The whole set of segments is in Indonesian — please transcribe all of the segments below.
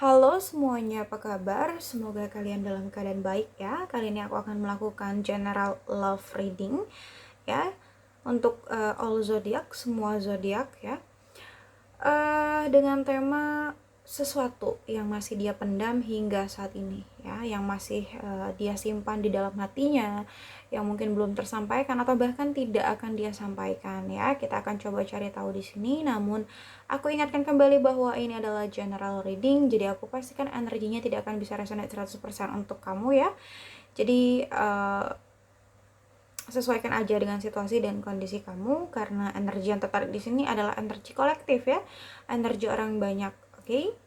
Halo semuanya, apa kabar? Semoga kalian dalam keadaan baik ya. Kali ini aku akan melakukan general love reading ya untuk all zodiak, semua zodiak ya. Dengan tema sesuatu yang masih dia pendam hingga saat ini ya, yang masih dia simpan di dalam hatinya, yang mungkin belum tersampaikan atau bahkan tidak akan dia sampaikan ya. Kita akan coba cari tahu di sini. Namun aku ingatkan kembali bahwa ini adalah general reading, jadi aku pastikan energinya tidak akan bisa resonate 100% untuk kamu ya. Jadi sesuaikan aja dengan situasi dan kondisi kamu, karena energi yang tertarik di sini adalah energi kolektif ya, energi orang banyak, oke?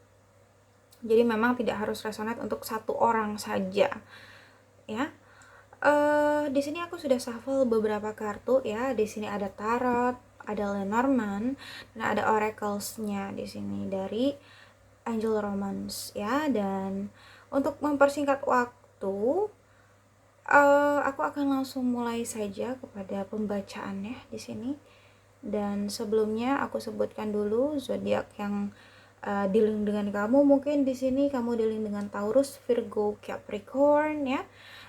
Jadi memang tidak harus resonate untuk satu orang saja ya. Di sini aku sudah shuffle beberapa kartu ya. Di sini ada tarot, ada Lenormand, dan ada oracles-nya di sini dari Angel Romance ya. Dan untuk mempersingkat waktu, aku akan langsung mulai saja kepada pembacaannya di sini. Dan sebelumnya aku sebutkan dulu zodiak yang dealing dengan kamu. Mungkin di sini kamu dealing dengan Taurus, Virgo, Capricorn ya.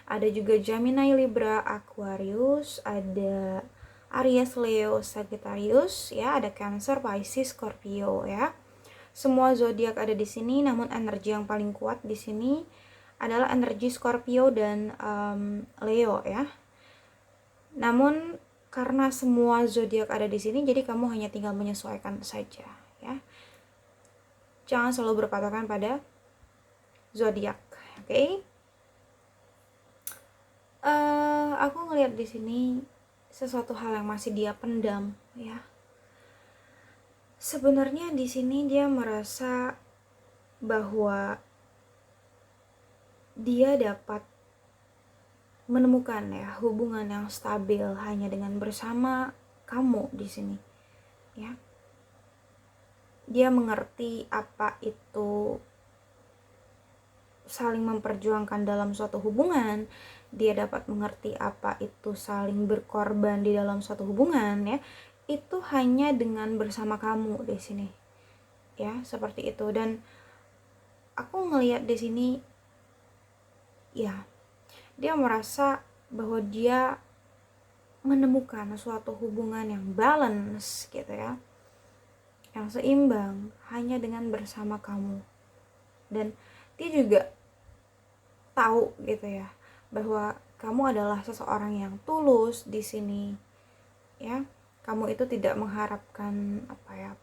Ada juga Gemini, Libra, Aquarius, ada Aries, Leo, Sagittarius ya, ada Cancer, Pisces, Scorpio ya. Semua zodiak ada di sini, namun energi yang paling kuat di sini adalah energi Scorpio dan Leo ya. Namun karena semua zodiak ada di sini, jadi kamu hanya tinggal menyesuaikan saja ya. Jangan selalu berpatokan pada zodiak, oke? Okay? Aku ngelihat di sini sesuatu hal yang masih dia pendam ya. Sebenarnya di sini dia merasa bahwa dia dapat menemukan ya hubungan yang stabil hanya dengan bersama kamu di sini ya. Dia mengerti apa itu saling memperjuangkan dalam suatu hubungan. Dia dapat mengerti apa itu saling berkorban di dalam suatu hubungan ya. Itu hanya dengan bersama kamu di sini ya, seperti itu. Dan aku ngelihat di sini ya, dia merasa bahwa dia menemukan suatu hubungan yang balance gitu ya, yang seimbang hanya dengan bersama kamu. Dan dia juga tahu gitu ya bahwa kamu adalah seseorang yang tulus di sini ya. Kamu itu tidak mengharapkan apa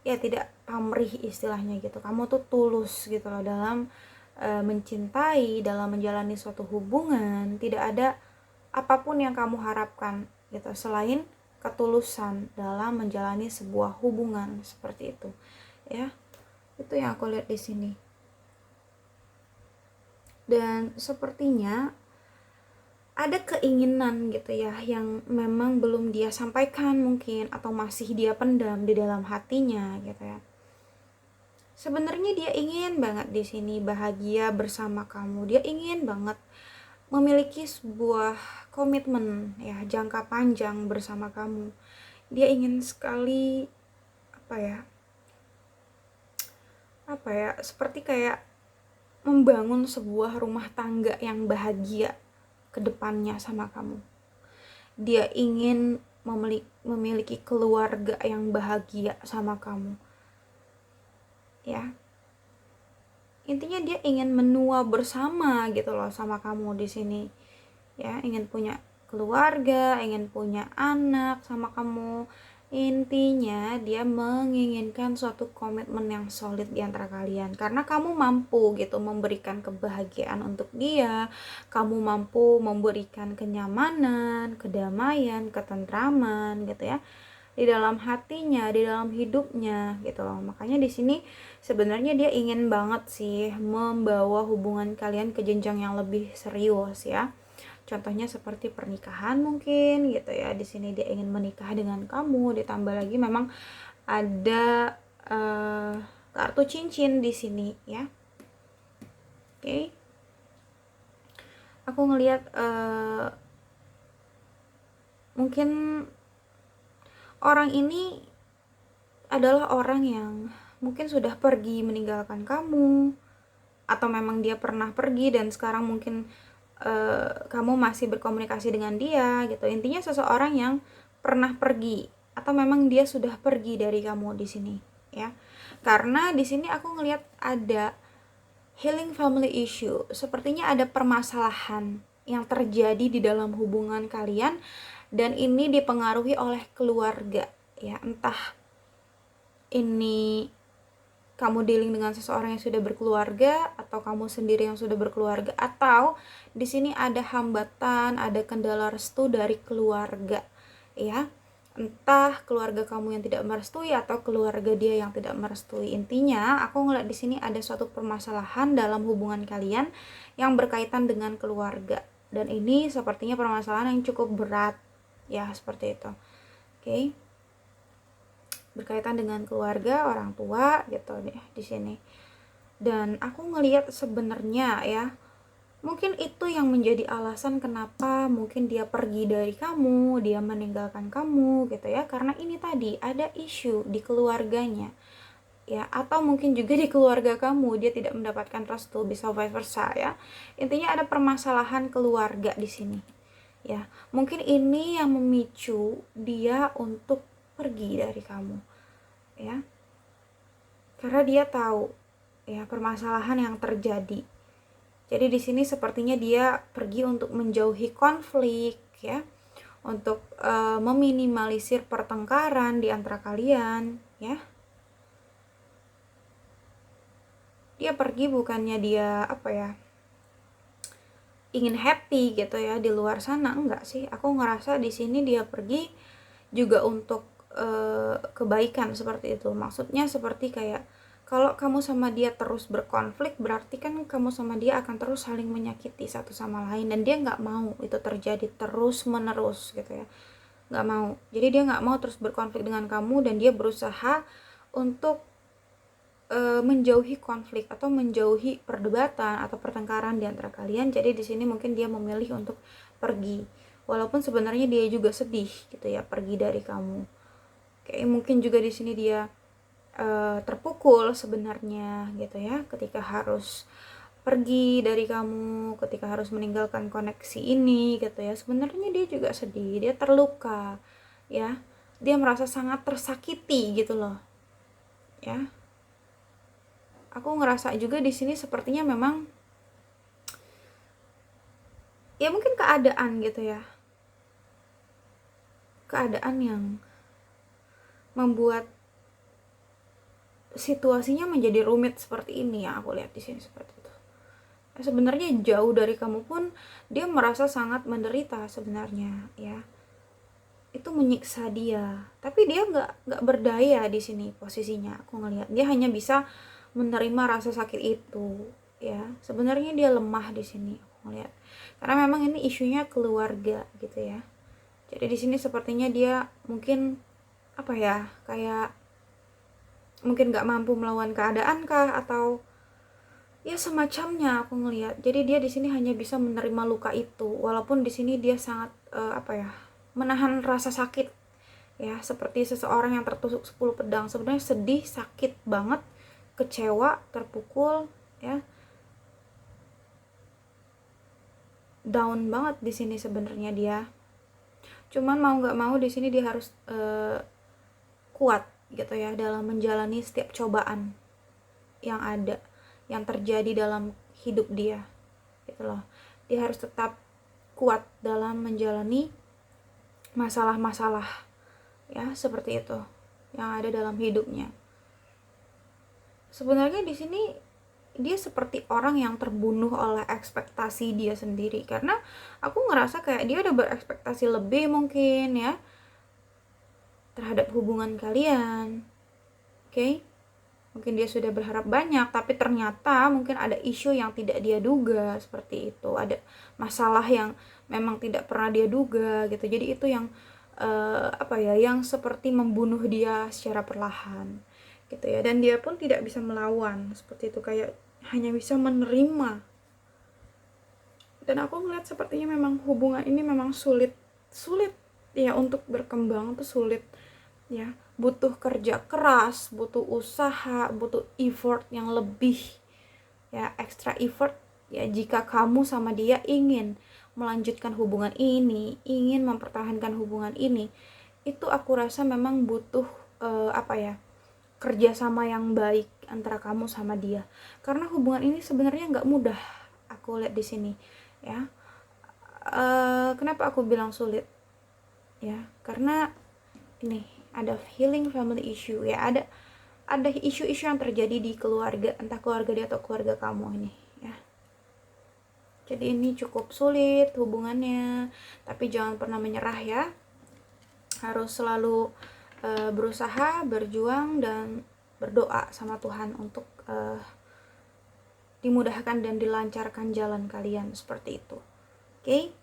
ya, tidak pamrih istilahnya gitu. Kamu tuh tulus gitu loh dalam mencintai, dalam menjalani suatu hubungan. Tidak ada apapun yang kamu harapkan gitu selain ketulusan dalam menjalani sebuah hubungan, seperti itu ya. Itu yang aku lihat di sini. Dan sepertinya ada keinginan gitu ya yang memang belum dia sampaikan mungkin, atau masih dia pendam di dalam hatinya gitu ya. Sebenarnya dia ingin banget di sini bahagia bersama kamu. Dia ingin banget memiliki sebuah komitmen ya jangka panjang bersama kamu. Dia ingin sekali apa ya seperti kayak membangun sebuah rumah tangga yang bahagia ke depannya sama kamu. Dia ingin memiliki keluarga yang bahagia sama kamu ya. Intinya dia ingin menua bersama gitu loh sama kamu di sini ya, ingin punya keluarga, ingin punya anak sama kamu. Intinya dia menginginkan suatu komitmen yang solid di antara kalian, karena kamu mampu gitu memberikan kebahagiaan untuk dia, kamu mampu memberikan kenyamanan, kedamaian, ketentraman gitu ya di dalam hatinya, di dalam hidupnya gitu loh. Makanya di sini sebenarnya dia ingin banget sih membawa hubungan kalian ke jenjang yang lebih serius ya. Contohnya seperti pernikahan mungkin gitu ya. Di sini dia ingin menikah dengan kamu, ditambah lagi memang ada kartu cincin di sini ya. Oke. Aku ngelihat mungkin orang ini adalah orang yang mungkin sudah pergi meninggalkan kamu, atau memang dia pernah pergi dan sekarang mungkin kamu masih berkomunikasi dengan dia gitu. Intinya seseorang yang pernah pergi atau memang dia sudah pergi dari kamu di sini ya. Karena di sini aku ngelihat ada healing family issue. Sepertinya ada permasalahan yang terjadi di dalam hubungan kalian dan ini dipengaruhi oleh keluarga ya. Entah ini kamu dealing dengan seseorang yang sudah berkeluarga atau kamu sendiri yang sudah berkeluarga, atau di sini ada hambatan, ada kendala restu dari keluarga ya. Entah keluarga kamu yang tidak merestui atau keluarga dia yang tidak merestui. Intinya aku ngeliat di sini ada suatu permasalahan dalam hubungan kalian yang berkaitan dengan keluarga dan ini sepertinya permasalahan yang cukup berat ya, seperti itu. Oke. Berkaitan dengan keluarga, orang tua gitu deh di sini. Dan aku ngelihat sebenarnya ya, mungkin itu yang menjadi alasan kenapa mungkin dia pergi dari kamu, dia meninggalkan kamu gitu ya, karena ini tadi ada isu di keluarganya ya, atau mungkin juga di keluarga kamu dia tidak mendapatkan restu, bisa vice versa ya. Intinya ada permasalahan keluarga di sini ya. Mungkin ini yang memicu dia untuk pergi dari kamu ya, karena dia tahu ya permasalahan yang terjadi. Jadi di sini sepertinya dia pergi untuk menjauhi konflik ya, untuk meminimalisir pertengkaran di antara kalian ya. Dia pergi bukannya dia ingin happy gitu ya di luar sana, enggak sih. Aku ngerasa di sini dia pergi juga untuk kebaikan seperti itu. Maksudnya seperti kayak kalau kamu sama dia terus berkonflik, berarti kan kamu sama dia akan terus saling menyakiti satu sama lain dan dia nggak mau itu terjadi terus menerus gitu ya, nggak mau. Jadi dia nggak mau terus berkonflik dengan kamu dan dia berusaha untuk menjauhi konflik atau menjauhi perdebatan atau pertengkaran di antara kalian. Jadi di sini mungkin dia memilih untuk pergi, walaupun sebenarnya dia juga sedih gitu ya pergi dari kamu. Kayak mungkin juga di sini dia terpukul sebenarnya gitu ya, ketika harus pergi dari kamu, ketika harus meninggalkan koneksi ini gitu ya. Sebenarnya dia juga sedih, dia terluka ya, dia merasa sangat tersakiti gitu loh ya. Aku ngerasa juga di sini sepertinya memang ya mungkin keadaan gitu ya, keadaan yang membuat situasinya menjadi rumit seperti ini ya. Aku lihat di sini seperti itu. Sebenarnya jauh dari kamu pun dia merasa sangat menderita sebenarnya ya. Itu menyiksa dia, tapi dia nggak berdaya di sini posisinya. Aku ngelihat dia hanya bisa menerima rasa sakit itu ya. Sebenarnya dia lemah di sini aku ngelihat, karena memang ini isunya keluarga gitu ya. Jadi di sini sepertinya dia mungkin kayak mungkin nggak mampu melawan keadaan kah, atau ya semacamnya aku ngelihat. Jadi dia di sini hanya bisa menerima luka itu, walaupun di sini dia sangat menahan rasa sakit ya, seperti seseorang yang tertusuk 10 pedang. Sebenarnya sedih, sakit banget, kecewa, terpukul ya, down banget di sini sebenarnya dia. Cuman mau nggak mau di sini dia harus kuat gitu ya dalam menjalani setiap cobaan yang ada, yang terjadi dalam hidup dia gitu loh. Dia harus tetap kuat dalam menjalani masalah-masalah ya seperti itu yang ada dalam hidupnya. Sebenarnya di sini dia seperti orang yang terbunuh oleh ekspektasi dia sendiri, karena aku ngerasa kayak dia udah berekspektasi lebih mungkin ya terhadap hubungan kalian. Oke? Mungkin dia sudah berharap banyak, tapi ternyata mungkin ada isu yang tidak dia duga seperti itu. Ada masalah yang memang tidak pernah dia duga gitu. Jadi itu yang yang seperti membunuh dia secara perlahan gitu ya. Dan dia pun tidak bisa melawan seperti itu, kayak hanya bisa menerima. Dan aku ngeliat sepertinya memang hubungan ini memang sulit ya untuk berkembang, tuh sulit ya. butuh kerja keras, butuh usaha, butuh effort yang lebih, ya, extra effort, ya, jika kamu sama dia ingin melanjutkan hubungan ini, ingin mempertahankan hubungan ini, itu aku rasa memang butuh kerjasama yang baik antara kamu sama dia, karena hubungan ini sebenarnya nggak mudah. Aku lihat di sini, ya. Kenapa aku bilang sulit, ya, karena ini ada healing family issue, ya, ada isu-isu yang terjadi di keluarga, entah keluarga dia atau keluarga kamu ini, ya. Jadi ini cukup sulit hubungannya, tapi jangan pernah menyerah, ya. Harus selalu berusaha, berjuang, dan berdoa sama Tuhan untuk dimudahkan dan dilancarkan jalan kalian, seperti itu. Oke?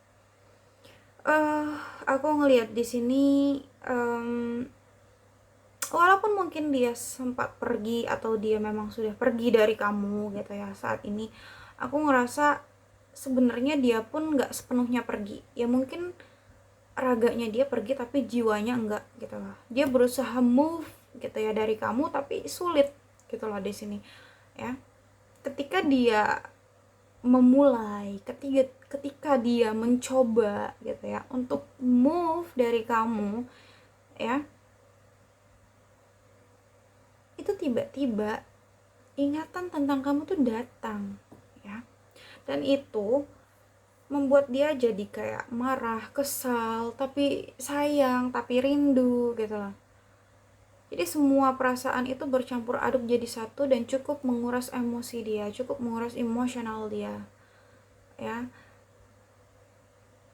Aku ngelihat di sini, walaupun mungkin dia sempat pergi atau dia memang sudah pergi dari kamu gitu ya saat ini, aku ngerasa sebenarnya dia pun nggak sepenuhnya pergi. Ya mungkin raganya dia pergi tapi jiwanya enggak gitu loh. Dia berusaha move gitu ya dari kamu, tapi sulit gitu loh di sini, ya. Ketika dia memulai, ketika dia mencoba gitu ya untuk move dari kamu, ya, itu tiba-tiba ingatan tentang kamu tuh datang, ya. Dan itu membuat dia jadi kayak marah, kesal, tapi sayang, tapi rindu gitu loh. Jadi semua perasaan itu bercampur aduk jadi satu dan cukup menguras emosi dia, cukup menguras emosional dia, ya.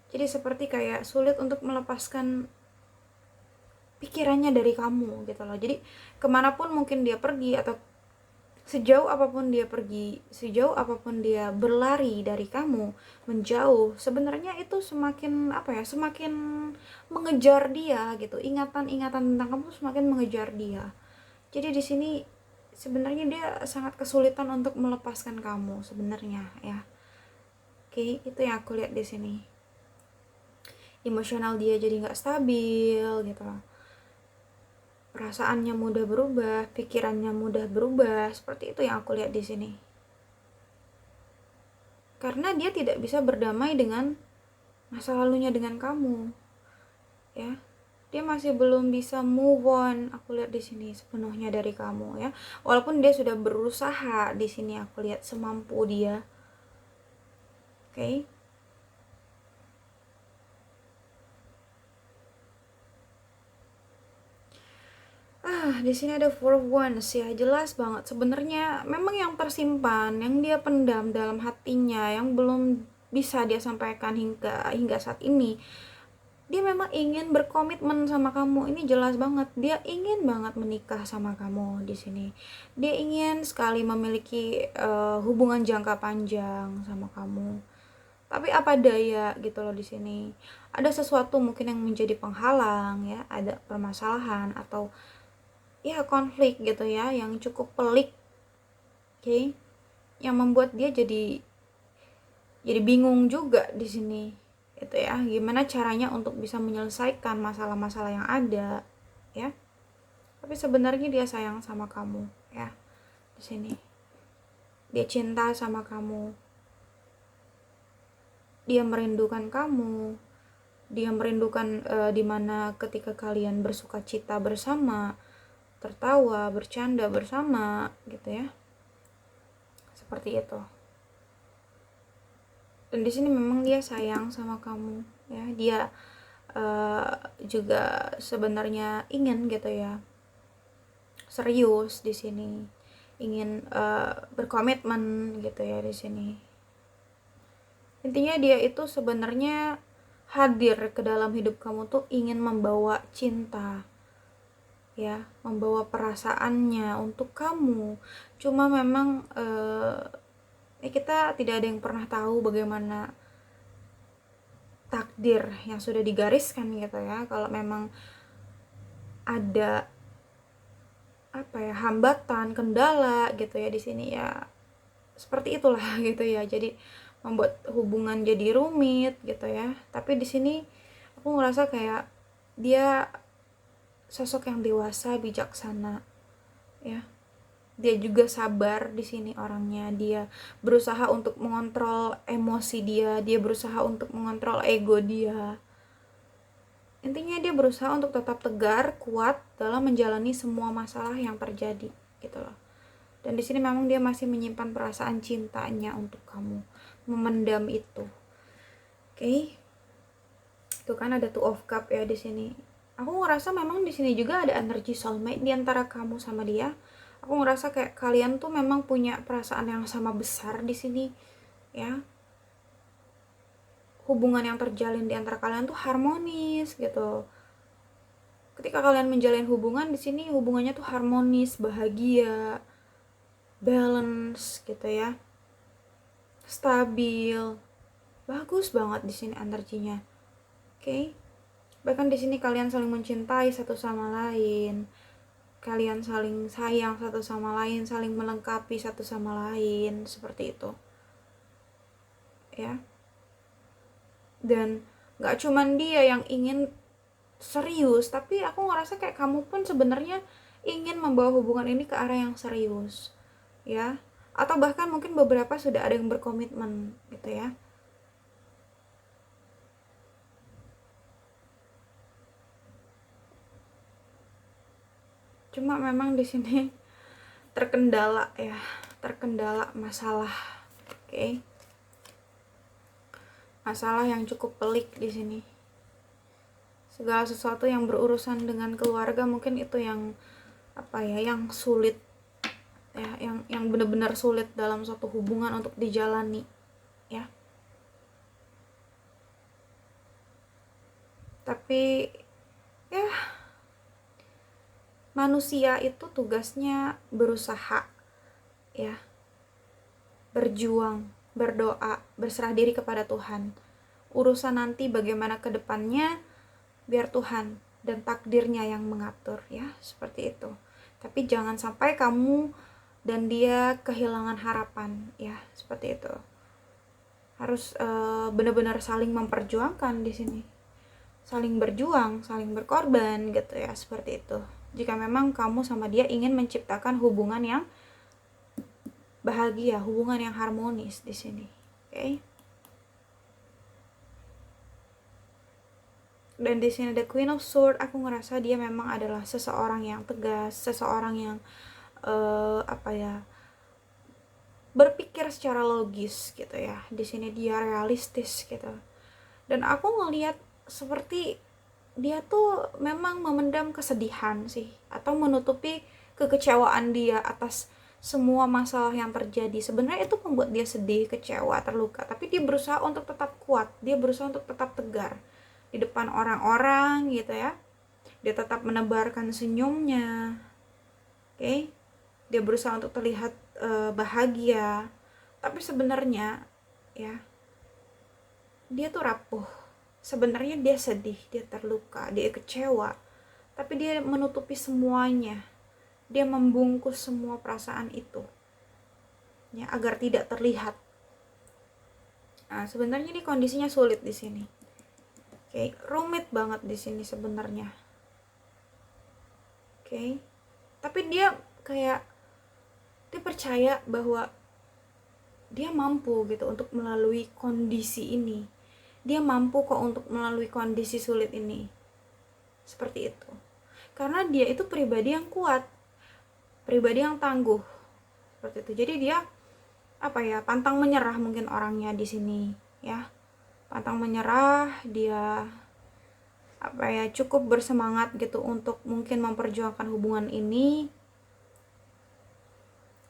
Jadi seperti kayak sulit untuk melepaskan pikirannya dari kamu gitu loh. Jadi kemanapun mungkin dia pergi, atau sejauh apapun dia pergi, sejauh apapun dia berlari dari kamu, menjauh, sebenarnya itu semakin semakin mengejar dia gitu. Ingatan-ingatan tentang kamu semakin mengejar dia. Jadi di sini sebenarnya dia sangat kesulitan untuk melepaskan kamu sebenarnya, ya. Oke, itu yang aku lihat di sini. Emosional dia jadi nggak stabil gitu loh. Perasaannya mudah berubah, pikirannya mudah berubah, seperti itu yang aku lihat di sini. Karena dia tidak bisa berdamai dengan masa lalunya dengan kamu, ya. Dia masih belum bisa move on, aku lihat di sini, sepenuhnya dari kamu, ya. Walaupun dia sudah berusaha di sini, aku lihat semampu dia. Oke. Di sini ada Four of Wands, ya. Jelas banget sebenarnya memang yang tersimpan, yang dia pendam dalam hatinya, yang belum bisa dia sampaikan hingga saat ini. Dia memang ingin berkomitmen sama kamu, ini jelas banget. Dia ingin banget menikah sama kamu di sini. Dia ingin sekali memiliki hubungan jangka panjang sama kamu. Tapi apa daya gitu loh di sini. Ada sesuatu mungkin yang menjadi penghalang, ya, ada permasalahan atau ya konflik gitu ya yang cukup pelik, oke, yang membuat dia jadi bingung juga di sini gitu ya, gimana caranya untuk bisa menyelesaikan masalah-masalah yang ada, ya. Tapi sebenarnya dia sayang sama kamu, ya. Di sini dia cinta sama kamu, dia merindukan kamu, dia merindukan dimana ketika kalian bersuka cita bersama, tertawa, bercanda bersama gitu ya, seperti itu. Dan di sini memang dia sayang sama kamu, ya. Dia juga sebenarnya ingin gitu ya, serius di sini, ingin berkomitmen gitu ya di sini. Intinya dia itu sebenarnya hadir ke dalam hidup kamu tuh ingin membawa cinta, ya, membawa perasaannya untuk kamu. Cuma memang kita tidak ada yang pernah tahu bagaimana takdir yang sudah digariskan gitu ya. Kalau memang ada hambatan, kendala gitu ya di sini, ya seperti itulah gitu ya. Jadi membuat hubungan jadi rumit gitu ya. Tapi di sini aku ngerasa kayak dia sosok yang dewasa, bijaksana, ya. Dia juga sabar di sini orangnya. Dia berusaha untuk mengontrol emosi dia, dia berusaha untuk mengontrol ego dia. Intinya dia berusaha untuk tetap tegar, kuat dalam menjalani semua masalah yang terjadi, gitu loh. Dan di sini memang dia masih menyimpan perasaan cintanya untuk kamu, memendam itu. Oke. Itu kan ada Two of Cup ya di sini. Aku ngerasa memang di sini juga ada energi soulmate di antara kamu sama dia. Aku ngerasa kayak kalian tuh memang punya perasaan yang sama besar di sini, ya. Hubungan yang terjalin di antara kalian tuh harmonis gitu. Ketika kalian menjalin hubungan di sini, hubungannya tuh harmonis, bahagia, balance gitu ya, stabil, bagus banget di sini energinya. Oke. Bahkan di sini kalian saling mencintai satu sama lain. Kalian saling sayang satu sama lain, saling melengkapi satu sama lain, seperti itu. Ya. Dan gak cuman dia yang ingin serius, tapi aku ngerasa kayak kamu pun sebenarnya ingin membawa hubungan ini ke arah yang serius. Ya. Atau bahkan mungkin beberapa sudah ada yang berkomitmen gitu ya. Cuma memang di sini terkendala ya, terkendala masalah. Oke. Masalah yang cukup pelik di sini. Segala sesuatu yang berurusan dengan keluarga mungkin itu yang yang sulit ya, yang benar-benar sulit dalam suatu hubungan untuk dijalani ya. Tapi ya, manusia itu tugasnya berusaha ya, berjuang, berdoa, berserah diri kepada Tuhan. Urusan nanti bagaimana ke depannya biar Tuhan dan takdirnya yang mengatur ya, seperti itu. Tapi jangan sampai kamu dan dia kehilangan harapan ya, seperti itu. Harus benar-benar saling memperjuangkan di sini, saling berjuang, saling berkorban gitu ya, seperti itu. Jika memang kamu sama dia ingin menciptakan hubungan yang bahagia, hubungan yang harmonis di sini. Oke. Dan di sini ada Queen of Swords. Aku ngerasa dia memang adalah seseorang yang tegas, seseorang yang berpikir secara logis gitu ya. Di sini dia realistis gitu. Dan aku ngelihat seperti dia tuh memang memendam kesedihan sih, atau menutupi kekecewaan dia atas semua masalah yang terjadi. Sebenarnya itu membuat dia sedih, kecewa, terluka, tapi dia berusaha untuk tetap kuat, dia berusaha untuk tetap tegar di depan orang-orang gitu ya. Dia tetap menebarkan senyumnya. Oke. Dia berusaha untuk terlihat bahagia, tapi sebenarnya ya dia tuh rapuh. Sebenarnya dia sedih, dia terluka, dia kecewa, tapi dia menutupi semuanya. Dia membungkus semua perasaan itu ya, agar tidak terlihat. Nah, sebenarnya ini kondisinya sulit di sini. Oke, rumit banget di sini sebenarnya. Oke. Tapi dia percaya bahwa dia mampu gitu untuk melalui kondisi ini. Dia mampu kok untuk melalui kondisi sulit ini. Seperti itu. Karena dia itu pribadi yang kuat, pribadi yang tangguh. Seperti itu. Jadi dia pantang menyerah mungkin orangnya di sini, ya. Pantang menyerah, dia cukup bersemangat gitu untuk mungkin memperjuangkan hubungan ini.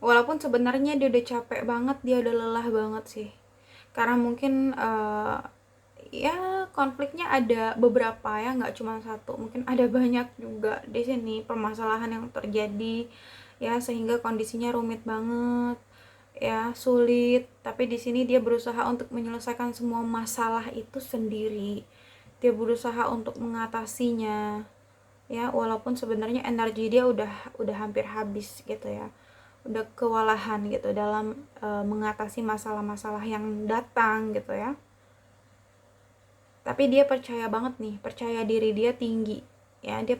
Walaupun sebenarnya dia udah capek banget, dia udah lelah banget sih. Karena mungkin ya konfliknya ada beberapa ya, nggak cuma satu, mungkin ada banyak juga di sini permasalahan yang terjadi ya, sehingga kondisinya rumit banget ya, sulit. Tapi di sini dia berusaha untuk menyelesaikan semua masalah itu sendiri, dia berusaha untuk mengatasinya ya, walaupun sebenarnya energi dia udah hampir habis gitu ya, udah kewalahan gitu dalam mengatasi masalah-masalah yang datang gitu ya. Tapi dia percaya banget nih, percaya diri dia tinggi ya, dia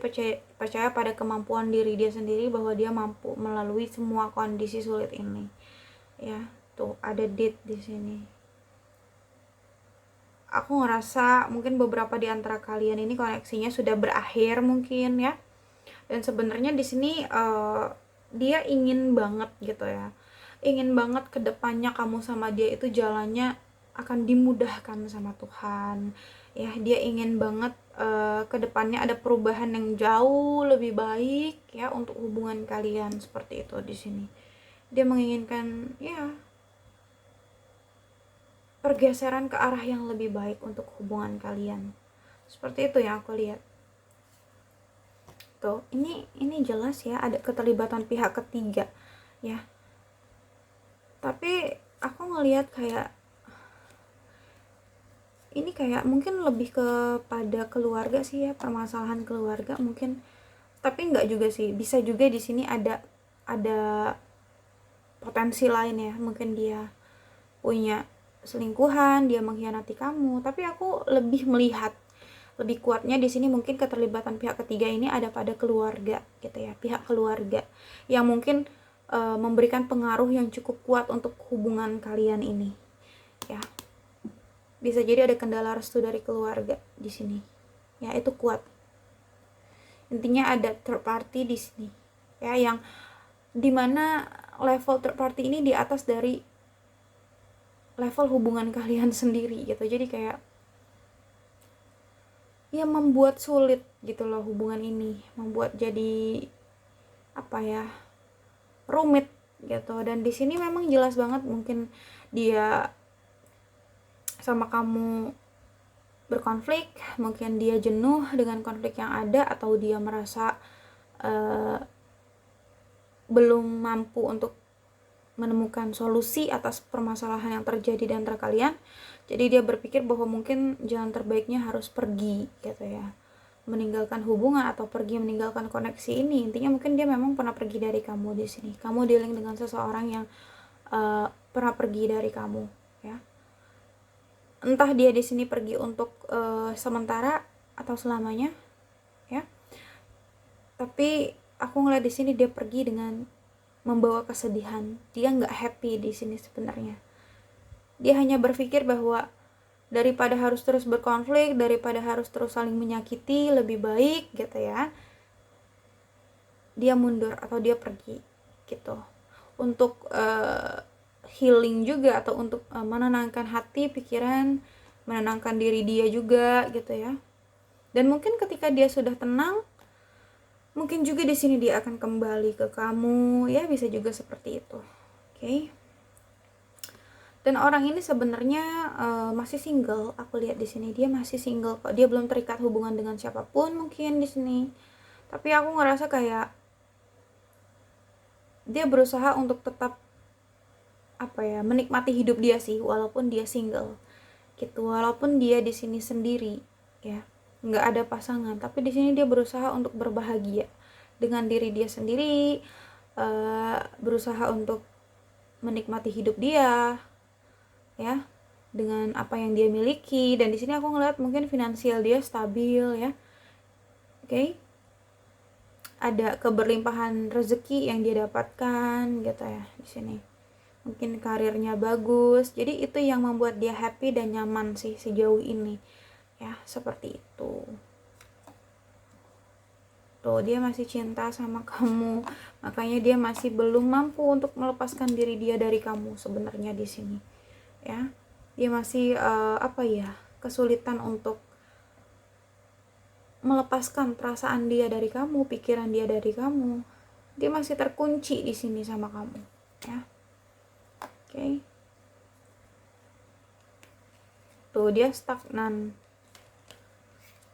percaya pada kemampuan diri dia sendiri bahwa dia mampu melalui semua kondisi sulit ini. Ya, tuh ada date di sini. Aku ngerasa mungkin beberapa di antara kalian ini koneksinya sudah berakhir mungkin ya. Dan sebenarnya di sini dia ingin banget gitu ya. Ingin banget kedepannya kamu sama dia itu jalannya akan dimudahkan sama Tuhan. Ya, dia ingin banget kedepannya ada perubahan yang jauh lebih baik ya untuk hubungan kalian, seperti itu di sini. Dia menginginkan ya pergeseran ke arah yang lebih baik untuk hubungan kalian. Seperti itu yang aku lihat. Tuh, ini jelas ya ada keterlibatan pihak ketiga ya. Tapi aku ngelihat kayak ini kayak mungkin lebih kepada keluarga sih ya, permasalahan keluarga mungkin. Tapi enggak juga sih, bisa juga di sini ada potensi lain ya. Mungkin dia punya selingkuhan, dia mengkhianati kamu. Tapi aku lebih melihat lebih kuatnya di sini mungkin keterlibatan pihak ketiga ini ada pada keluarga gitu ya, pihak keluarga yang mungkin memberikan pengaruh yang cukup kuat untuk hubungan kalian ini ya. Bisa jadi ada kendala restu dari keluarga di sini ya, itu kuat. Intinya ada third party di sini ya, yang dimana level third party ini di atas dari level hubungan kalian sendiri gitu. Jadi kayak ya membuat sulit gitu loh hubungan ini, membuat jadi apa ya, rumit gitu. Dan di sini memang jelas banget mungkin dia sama kamu berkonflik, mungkin dia jenuh dengan konflik yang ada, atau dia merasa belum mampu untuk menemukan solusi atas permasalahan yang terjadi di antara kalian. Jadi dia berpikir bahwa mungkin jalan terbaiknya harus pergi gitu ya, meninggalkan hubungan atau pergi meninggalkan koneksi ini. Intinya mungkin dia memang pernah pergi dari kamu di sini. Kamu dealing dengan seseorang yang pernah pergi dari kamu ya. Entah dia di sini pergi untuk sementara atau selamanya ya. Tapi aku ngeliat di sini dia pergi dengan membawa kesedihan. Dia nggak happy di sini sebenarnya. Dia hanya berpikir bahwa daripada harus terus berkonflik, daripada harus terus saling menyakiti, lebih baik gitu ya, dia mundur atau dia pergi gitu. Untuk healing juga, atau untuk menenangkan hati, pikiran, menenangkan diri dia juga gitu ya. Dan mungkin ketika dia sudah tenang, mungkin juga di sini dia akan kembali ke kamu ya, bisa juga seperti itu. Oke. Dan orang ini sebenarnya masih single. Aku lihat di sini dia masih single kok. Dia belum terikat hubungan dengan siapapun mungkin di sini. Tapi aku ngerasa kayak dia berusaha untuk tetap apa ya, menikmati hidup dia sih walaupun dia single. Gitu. Walaupun dia di sini sendiri ya. Nggak ada pasangan, tapi di sini dia berusaha untuk berbahagia dengan diri dia sendiri, berusaha untuk menikmati hidup dia ya, dengan apa yang dia miliki. Dan di sini aku ngeliat mungkin finansial dia stabil ya. Oke. Ada keberlimpahan rezeki yang dia dapatkan gitu ya di sini. Mungkin karirnya bagus. Jadi itu yang membuat dia happy dan nyaman sih sejauh ini. Ya, seperti itu. Tuh, dia masih cinta sama kamu. Makanya dia masih belum mampu untuk melepaskan diri dia dari kamu sebenarnya di sini. Ya. Dia masih apa ya? Kesulitan untuk melepaskan perasaan dia dari kamu, pikiran dia dari kamu. Dia masih terkunci di sini sama kamu, ya. Oke. Tuh, dia stagnan.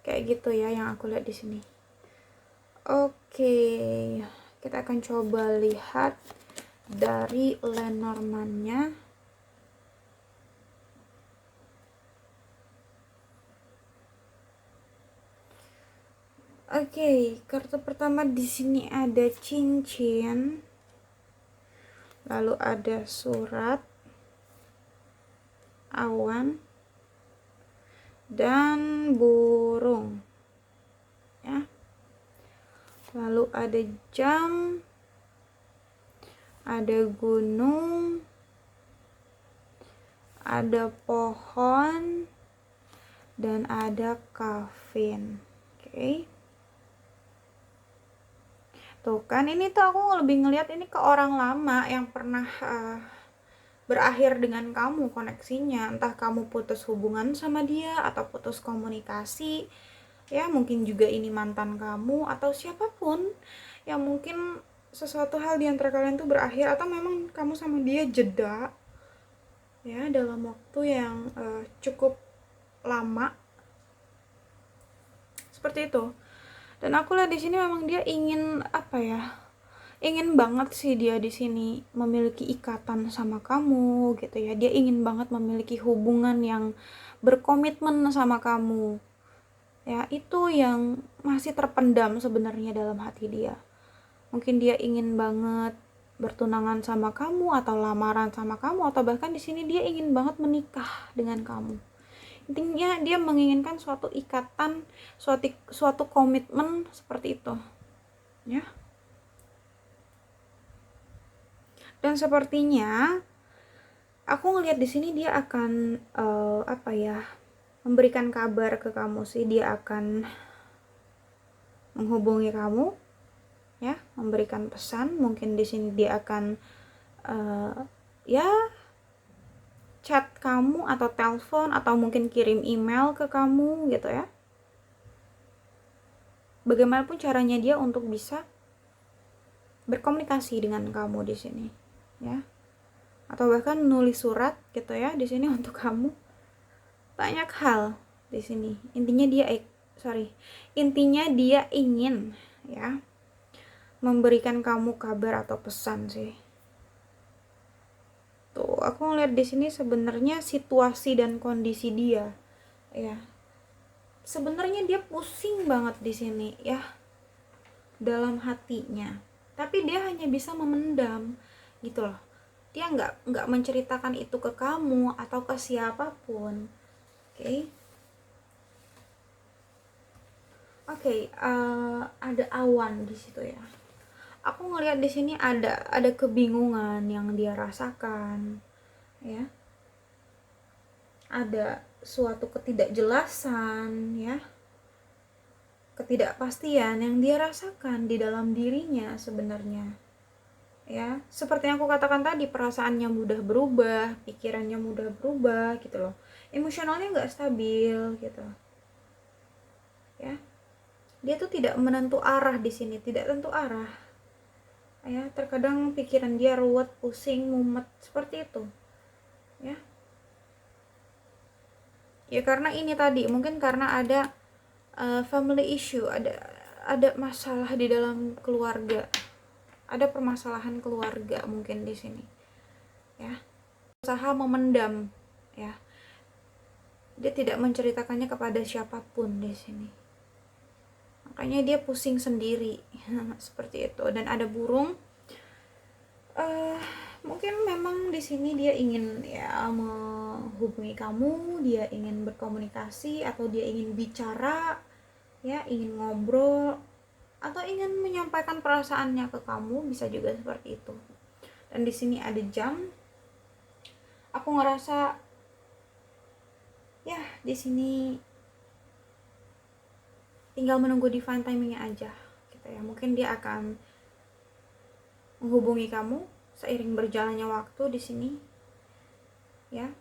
Kayak gitu ya yang aku lihat di sini. Oke. Kita akan coba lihat dari Lenormand-nya. Oke, kartu pertama di sini ada cincin. Lalu ada surat, awan, dan burung. Ya. lalu ada jam, ada gunung, ada pohon, dan ada kafein. Oke. Tuh kan, ini tuh aku lebih ngelihat ini ke orang lama yang pernah berakhir dengan kamu koneksinya, entah kamu putus hubungan sama dia atau putus komunikasi ya, mungkin juga ini mantan kamu atau siapapun yang mungkin sesuatu hal di antara kalian tuh berakhir, atau memang kamu sama dia jeda ya dalam waktu yang cukup lama seperti itu. Dan aku lihat di sini memang dia ingin apa ya, ingin banget sih dia di sini memiliki ikatan sama kamu gitu ya. Dia ingin banget memiliki hubungan yang berkomitmen sama kamu. Ya, itu yang masih terpendam sebenarnya dalam hati dia. Mungkin dia ingin banget bertunangan sama kamu atau lamaran sama kamu, atau bahkan di sini dia ingin banget menikah dengan kamu. Intinya dia menginginkan suatu ikatan, suatu komitmen seperti itu. Ya. Dan sepertinya aku ngelihat di sini dia akan memberikan kabar ke kamu sih. Dia akan menghubungi kamu ya, memberikan pesan. Mungkin di sini dia akan chat kamu atau telepon atau mungkin kirim email ke kamu gitu ya. Bagaimanapun caranya dia untuk bisa berkomunikasi dengan kamu di sini ya, atau bahkan nulis surat gitu ya di sini untuk kamu. Banyak hal di sini. Intinya dia ingin ya memberikan kamu kabar atau pesan sih. Tuh, aku ngeliat di sini sebenarnya situasi dan kondisi dia ya. Sebenarnya dia pusing banget di sini ya dalam hatinya. Tapi dia hanya bisa memendam gitu loh. Dia nggak menceritakan itu ke kamu atau ke siapapun. Oke, ada awan di situ ya. Aku ngelihat di sini ada kebingungan yang dia rasakan, ya. Ada suatu ketidakjelasan, ya. Ketidakpastian yang dia rasakan di dalam dirinya sebenarnya. Ya, seperti yang aku katakan tadi, perasaannya mudah berubah, pikirannya mudah berubah gitu loh. Emosionalnya nggak stabil gitu. Ya. Dia tuh tidak menentu arah di sini, tidak tentu arah. Ya, terkadang pikiran dia ruwet, pusing, mumet seperti itu. Ya. Ya karena ini tadi, mungkin karena ada family issue, ada masalah di dalam keluarga. Ada permasalahan keluarga mungkin di sini. Ya. Usaha memendam, ya. Dia tidak menceritakannya kepada siapapun di sini. Makanya dia pusing sendiri seperti itu. Dan ada burung, mungkin memang di sini dia ingin ya menghubungi kamu, dia ingin berkomunikasi atau dia ingin bicara, ya ingin ngobrol atau ingin menyampaikan perasaannya ke kamu, bisa juga seperti itu. Dan di sini ada jam. Aku ngerasa ya di sini tinggal menunggu divine timingnya aja gitu ya. Mungkin dia akan menghubungi kamu seiring berjalannya waktu di sini ya.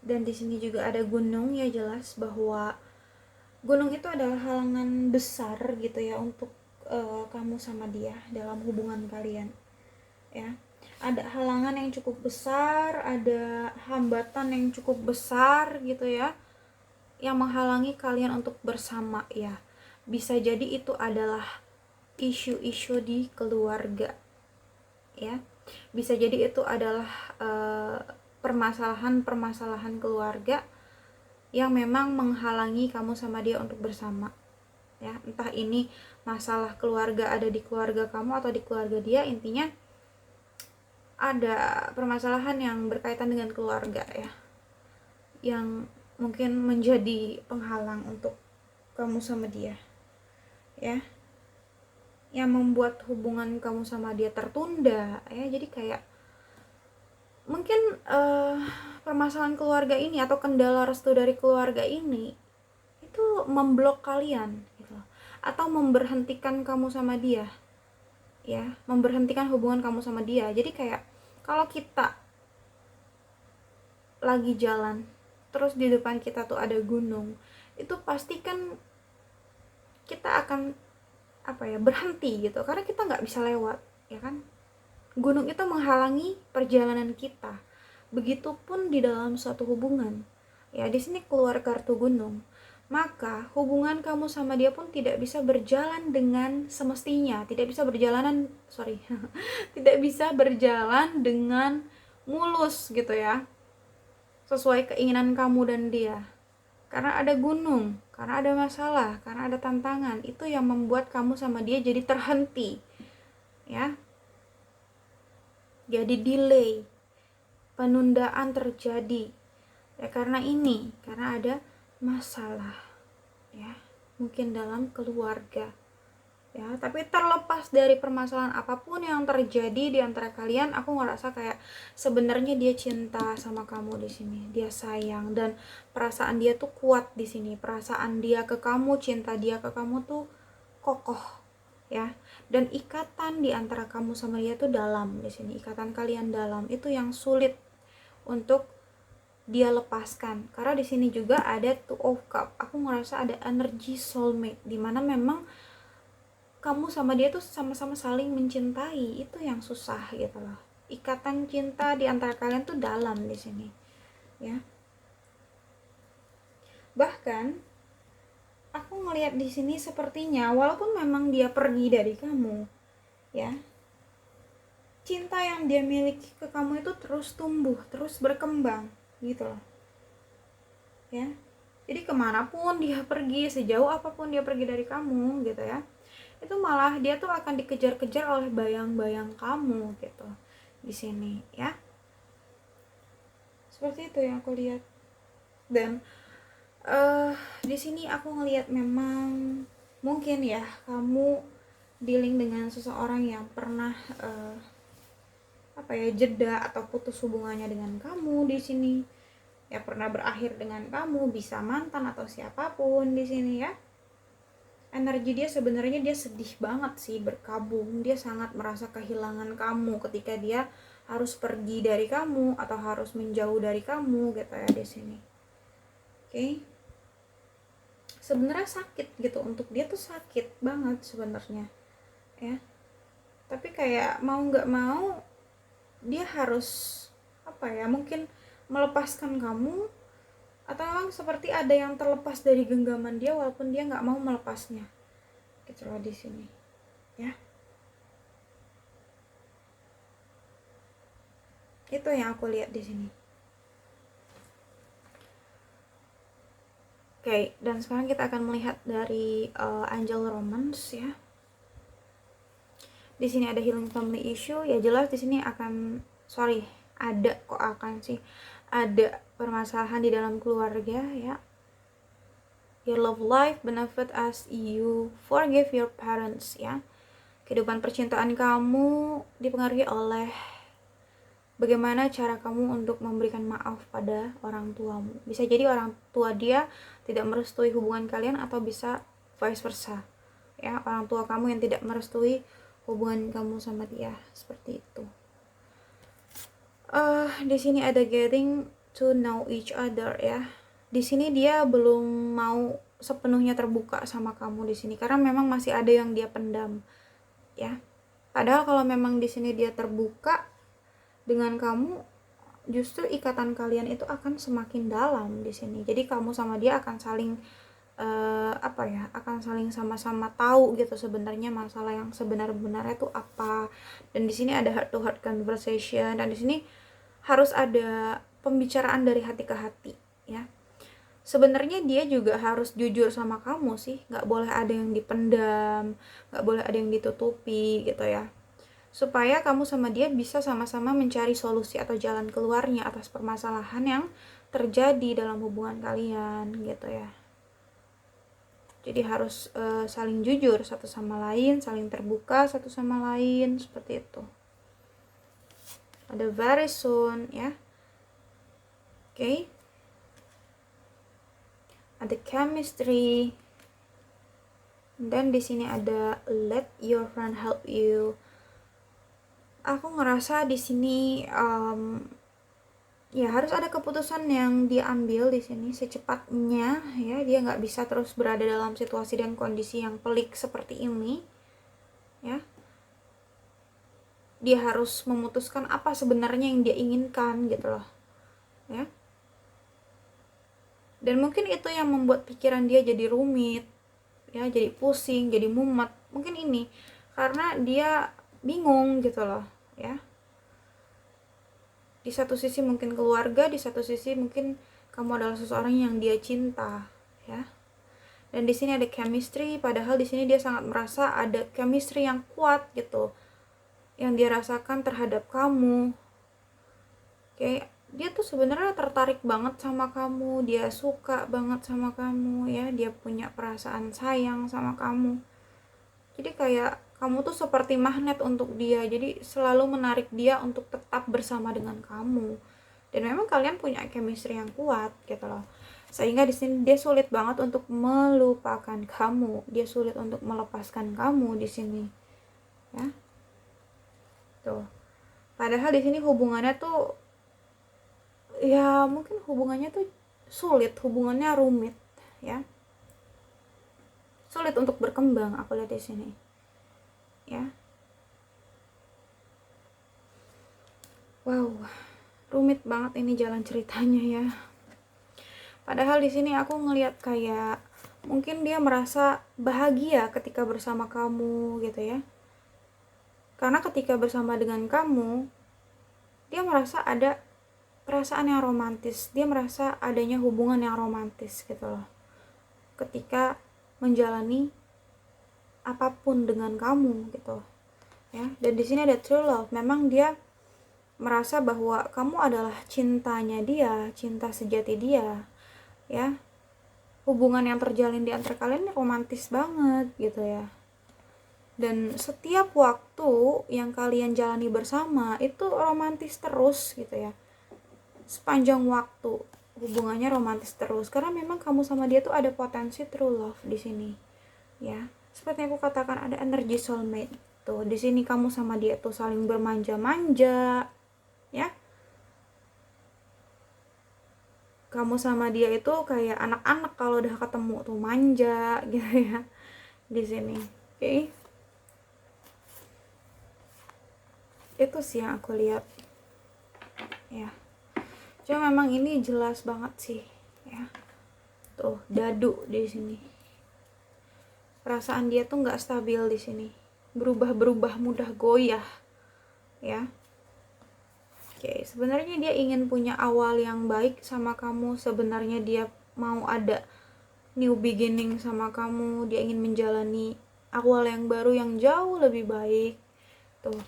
Dan di sini juga ada gunung, ya jelas bahwa gunung itu adalah halangan besar gitu ya untuk kamu sama dia dalam hubungan kalian ya. Ada halangan yang cukup besar, ada hambatan yang cukup besar gitu ya, yang menghalangi kalian untuk bersama ya. Bisa jadi itu adalah isu-isu di keluarga ya. Bisa jadi itu adalah permasalahan keluarga yang memang menghalangi kamu sama dia untuk bersama ya. Entah ini masalah keluarga ada di keluarga kamu atau di keluarga dia, intinya ada permasalahan yang berkaitan dengan keluarga ya, yang mungkin menjadi penghalang untuk kamu sama dia. ya, yang membuat hubungan kamu sama dia tertunda ya. Jadi kayak mungkin permasalahan keluarga ini atau kendala restu dari keluarga ini itu memblok kalian gitu, atau memberhentikan kamu sama dia ya, memberhentikan hubungan kamu sama dia. Jadi kayak kalau kita lagi jalan terus di depan kita tuh ada gunung, itu pasti kan kita akan berhenti gitu, karena kita nggak bisa lewat ya kan. Gunung itu menghalangi perjalanan kita. Begitupun di dalam suatu hubungan. Ya, di sini keluar kartu gunung. Maka hubungan kamu sama dia pun tidak bisa berjalan dengan semestinya, tidak bisa tidak bisa berjalan dengan mulus gitu ya. Sesuai keinginan kamu dan dia. Karena ada gunung, karena ada masalah, karena ada tantangan. Itu yang membuat kamu sama dia jadi terhenti. Ya, jadi delay, penundaan terjadi ya karena ini, karena ada masalah ya, mungkin dalam keluarga ya. Tapi terlepas dari permasalahan apapun yang terjadi di antara kalian, aku ngerasa kayak sebenarnya dia cinta sama kamu di sini, dia sayang, dan perasaan dia tuh kuat di sini. Perasaan dia ke kamu, cinta dia ke kamu tuh kokoh ya. Dan ikatan di antara kamu sama dia tuh dalam di sini. Ikatan kalian dalam, itu yang sulit untuk dia lepaskan. Karena di sini juga ada Two of Cup. Aku ngerasa ada energi soulmate, dimana memang kamu sama dia tuh sama-sama saling mencintai. Itu yang susah gitu loh. Ikatan cinta di antara kalian tuh dalam di sini ya. Bahkan aku ngelihat di sini sepertinya walaupun memang dia pergi dari kamu ya, cinta yang dia miliki ke kamu itu terus tumbuh, terus berkembang gitu loh ya. Jadi kemanapun dia pergi, sejauh apapun dia pergi dari kamu gitu ya, itu malah dia tuh akan dikejar-kejar oleh bayang-bayang kamu gitu di sini ya. Seperti itu yang aku lihat. Dan di sini aku ngelihat memang mungkin ya kamu dealing dengan seseorang yang pernah jeda atau putus hubungannya dengan kamu di sini ya, pernah berakhir dengan kamu, bisa mantan atau siapapun di sini ya. Energi dia sebenarnya dia sedih banget sih, berkabung, dia sangat merasa kehilangan kamu ketika dia harus pergi dari kamu atau harus menjauh dari kamu gitu ya di sini. Oke. Sebenarnya sakit gitu, untuk dia tuh sakit banget sebenarnya ya. Tapi kayak mau nggak mau dia harus mungkin melepaskan kamu, atau memang seperti ada yang terlepas dari genggaman dia walaupun dia nggak mau melepasnya gitu loh di sini ya. Itu yang aku lihat di sini. Oke, dan sekarang kita akan melihat dari Angel Romance ya. Di sini ada healing family issue ya, jelas di sini ada permasalahan di dalam keluarga ya. Your love life benefit as you forgive your parents ya. Kehidupan percintaan kamu dipengaruhi oleh bagaimana cara kamu untuk memberikan maaf pada orang tuamu. Bisa jadi orang tua dia tidak merestui hubungan kalian, atau bisa vice versa ya, orang tua kamu yang tidak merestui hubungan kamu sama dia, seperti itu. Di sini ada getting to know each other ya. Di sini dia belum mau sepenuhnya terbuka sama kamu di sini, karena memang masih ada yang dia pendam ya. Padahal kalau memang di sini dia terbuka dengan kamu, justru ikatan kalian itu akan semakin dalam di sini. Jadi kamu sama dia akan saling akan saling sama-sama tahu gitu sebenarnya masalah yang sebenar-benarnya itu apa. Dan di sini ada heart to heart conversation, dan di sini harus ada pembicaraan dari hati ke hati ya. Sebenarnya dia juga harus jujur sama kamu sih, nggak boleh ada yang dipendam, nggak boleh ada yang ditutupi gitu ya, supaya kamu sama dia bisa sama-sama mencari solusi atau jalan keluarnya atas permasalahan yang terjadi dalam hubungan kalian gitu ya. Jadi harus saling jujur satu sama lain, saling terbuka satu sama lain, seperti itu. Ada very soon ya. Oke. Ada chemistry. Dan di sini ada let your friend help you. Aku ngerasa di sini ya harus ada keputusan yang diambil di sini secepatnya ya. Dia nggak bisa terus berada dalam situasi dan kondisi yang pelik seperti ini ya. Dia harus memutuskan apa sebenarnya yang dia inginkan gitu loh ya. Dan mungkin itu yang membuat pikiran dia jadi rumit ya, jadi pusing, jadi mumet. Mungkin ini karena dia bingung gitu loh ya. Di satu sisi mungkin keluarga, di satu sisi mungkin kamu adalah seseorang yang dia cinta ya. Dan di sini ada chemistry, padahal di sini dia sangat merasa ada chemistry yang kuat gitu yang dia rasakan terhadap kamu. Kayak dia tuh sebenarnya tertarik banget sama kamu, dia suka banget sama kamu ya, dia punya perasaan sayang sama kamu. Jadi kayak kamu tuh seperti magnet untuk dia, jadi selalu menarik dia untuk tetap bersama dengan kamu. Dan memang kalian punya chemistry yang kuat gitu loh. Sehingga di sini dia sulit banget untuk melupakan kamu, dia sulit untuk melepaskan kamu di sini. Ya. Tuh. Padahal di sini hubungannya tuh ya mungkin hubungannya tuh sulit, hubungannya rumit ya. Sulit untuk berkembang aku lihat di sini. Ya. Wow, rumit banget ini jalan ceritanya ya. Padahal di sini aku ngelihat kayak mungkin dia merasa bahagia ketika bersama kamu gitu ya. Karena ketika bersama dengan kamu, dia merasa ada perasaan yang romantis. Dia merasa adanya hubungan yang romantis gitu loh. Ketika menjalani apapun dengan kamu gitu. Ya, dan di sini ada true love. Memang dia merasa bahwa kamu adalah cintanya dia, cinta sejati dia. Ya. Hubungan yang terjalin di antara kalian romantis banget gitu ya. Dan setiap waktu yang kalian jalani bersama itu romantis terus gitu ya. Sepanjang waktu hubungannya romantis terus karena memang kamu sama dia tuh ada potensi true love di sini. Ya. Seperti yang aku katakan ada energi soulmate. Tuh, di sini kamu sama dia tuh saling bermanja-manja. Ya. Kamu sama dia itu kayak anak-anak kalau udah ketemu tuh manja gitu ya. Di sini. Oke. Itu sih yang aku lihat ya. Cuma memang ini jelas banget sih ya. Tuh dadu di sini. Perasaan dia tuh nggak stabil di sini. Berubah-berubah mudah goyah ya. Oke, sebenarnya dia ingin punya awal yang baik sama kamu. Sebenarnya dia mau ada new beginning sama kamu. Dia ingin menjalani awal yang baru yang jauh lebih baik. Tuh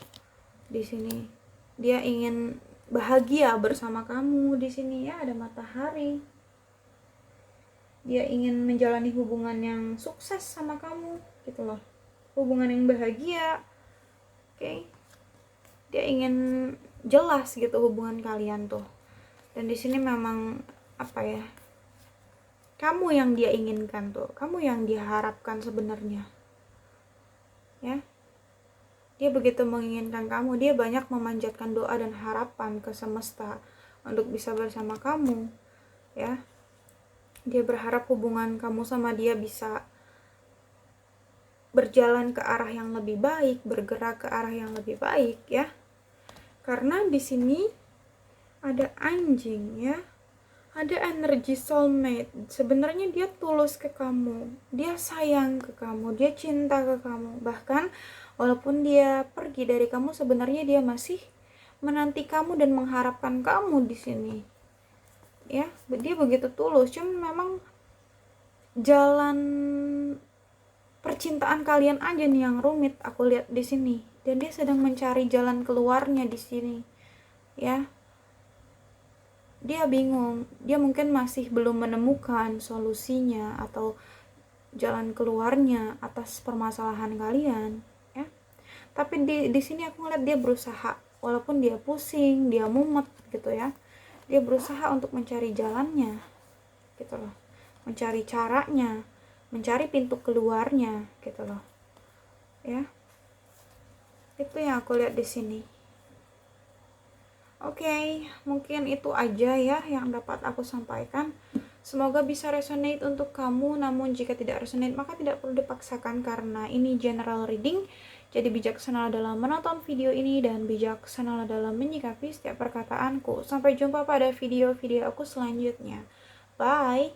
di sini dia ingin bahagia bersama kamu di sini ya, ada matahari. Dia ingin menjalani hubungan yang sukses sama kamu gitu loh. Hubungan yang bahagia. Oke. Dia ingin jelas gitu hubungan kalian tuh. Dan di sini memang apa ya? Kamu yang dia inginkan tuh. Kamu yang dia harapkan sebenarnya. Ya. Dia begitu menginginkan kamu, dia banyak memanjatkan doa dan harapan ke semesta untuk bisa bersama kamu, ya. Dia berharap hubungan kamu sama dia bisa berjalan ke arah yang lebih baik, bergerak ke arah yang lebih baik, ya. Karena di sini ada anjing, ya. Ada energi soulmate. Sebenarnya dia tulus ke kamu, dia sayang ke kamu, dia cinta ke kamu. Bahkan walaupun dia pergi dari kamu, sebenarnya dia masih menanti kamu dan mengharapkan kamu di sini. Ya, dia begitu tulus. Cuma memang jalan percintaan kalian aja nih yang rumit aku lihat di sini. Dan dia sedang mencari jalan keluarnya di sini. Ya. Dia bingung, dia mungkin masih belum menemukan solusinya atau jalan keluarnya atas permasalahan kalian, ya. Tapi di sini aku ngeliat dia berusaha, walaupun dia pusing, dia mumet gitu ya, dia berusaha untuk mencari jalannya gitu loh, mencari caranya, mencari pintu keluarnya gitu loh, ya. Itu yang aku lihat di sini. Oke, mungkin itu aja ya yang dapat aku sampaikan. Semoga bisa resonate untuk kamu, namun jika tidak resonate maka tidak perlu dipaksakan karena ini general reading. Jadi bijaksana dalam menonton video ini dan bijaksana dalam menyikapi setiap perkataanku. Sampai jumpa pada video-video aku selanjutnya. Bye!